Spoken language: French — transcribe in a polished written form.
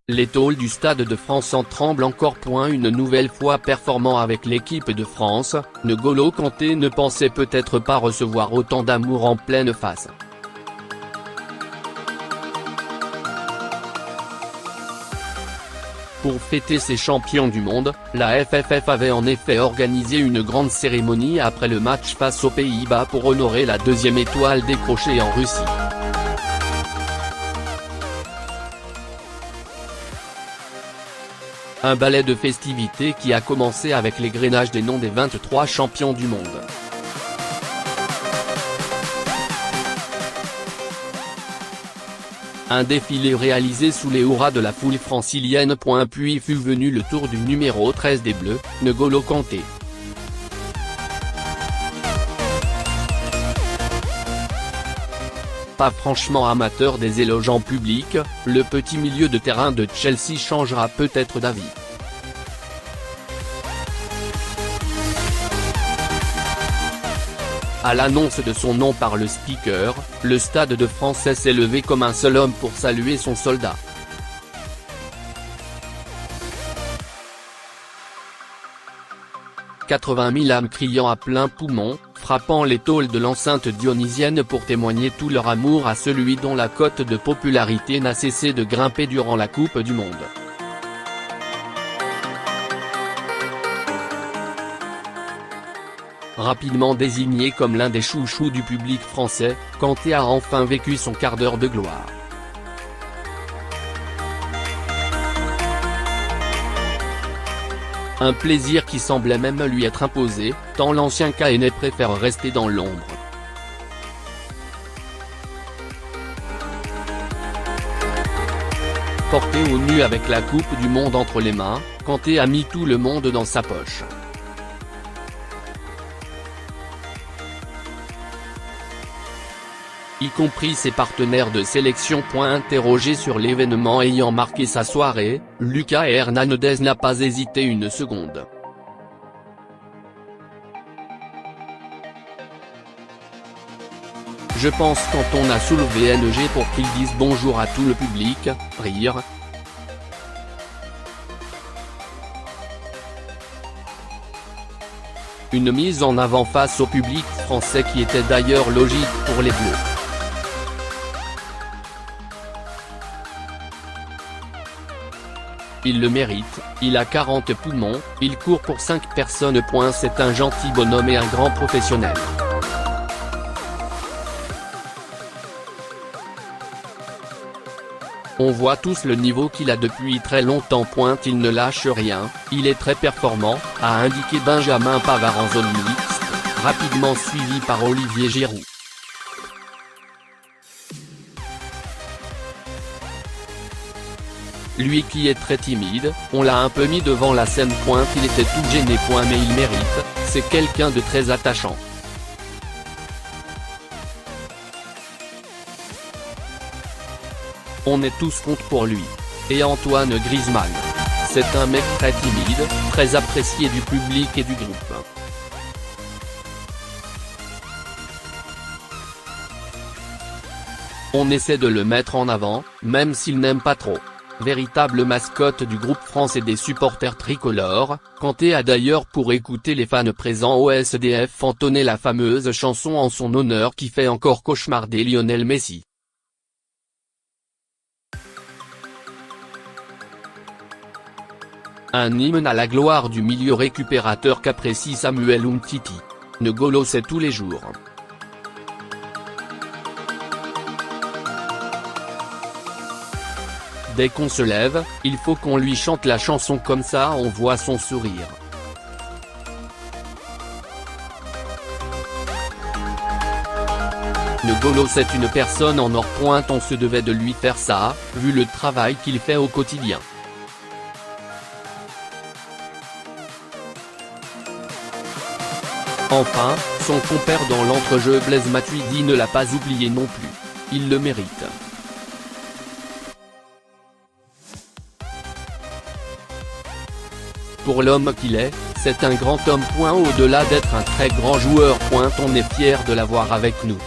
Les tôles du Stade de France en tremblent encore. Une nouvelle fois performant avec l'équipe de France, N'Golo Kanté ne pensait peut-être pas recevoir autant d'amour en pleine face. Pour fêter ses champions du monde, la FFF avait en effet organisé une grande cérémonie après le match face aux Pays-Bas pour honorer la deuxième étoile décrochée en Russie. Un ballet de festivités qui a commencé avec l'égrenage des noms des 23 champions du monde. Un défilé réalisé sous les hurrahs de la foule francilienne. Puis fut venu le tour du numéro 13 des Bleus, N'Golo Kanté. Pas franchement amateur des éloges en public, le petit milieu de terrain de Chelsea changera peut-être d'avis. À l'annonce de son nom par le speaker, le Stade de France s'est levé comme un seul homme pour saluer son soldat. « 80 000 âmes criant à plein poumon, frappant les tôles de l'enceinte dionysienne pour témoigner tout leur amour à celui dont la cote de popularité n'a cessé de grimper durant la Coupe du Monde. » Rapidement désigné comme l'un des chouchous du public français, Kanté a enfin vécu son quart d'heure de gloire. Un plaisir qui semblait même lui être imposé, tant l'ancien Caennais préfère rester dans l'ombre. Porté au nu avec la Coupe du Monde entre les mains, Kanté a mis tout le monde dans sa poche. Y compris ses partenaires de sélection. Interrogé sur l'événement ayant marqué sa soirée, Lucas Hernandez n'a pas hésité une seconde. Je pense quand on a soulevé NG pour qu'il dise bonjour à tout le public, rire. Une mise en avant face au public français qui était d'ailleurs logique pour les Bleus. Il le mérite, il a 40 poumons, il court pour 5 personnes. C'est un gentil bonhomme et un grand professionnel. On voit tous le niveau qu'il a depuis très longtemps. Il ne lâche rien, il est très performant, a indiqué Benjamin Pavard en zone mixte, rapidement suivi par Olivier Giroud. Lui qui est très timide, on l'a un peu mis devant la scène. Il était tout gêné. Mais il mérite, c'est quelqu'un de très attachant. On est tous contre pour lui. Et Antoine Griezmann. C'est un mec très timide, très apprécié du public et du groupe. On essaie de le mettre en avant, même s'il n'aime pas trop. Véritable mascotte du groupe France et des supporters tricolores, Kanté a d'ailleurs pour écouter les fans présents au SDF entonner la fameuse chanson en son honneur qui fait encore cauchemarder Lionel Messi. Un hymne à la gloire du milieu récupérateur qu'apprécie Samuel Umtiti. N'Golo c'est tous les jours. Dès qu'on se lève, il faut qu'on lui chante la chanson, comme ça on voit son sourire. N'Golo c'est une personne en or. On se devait de lui faire ça, vu le travail qu'il fait au quotidien. Enfin, son compère dans l'entrejeu Blaise Matuidi ne l'a pas oublié non plus. Il le mérite. Pour l'homme qu'il est, c'est un grand homme. Au-delà d'être un très grand joueur. On est fiers de l'avoir avec nous.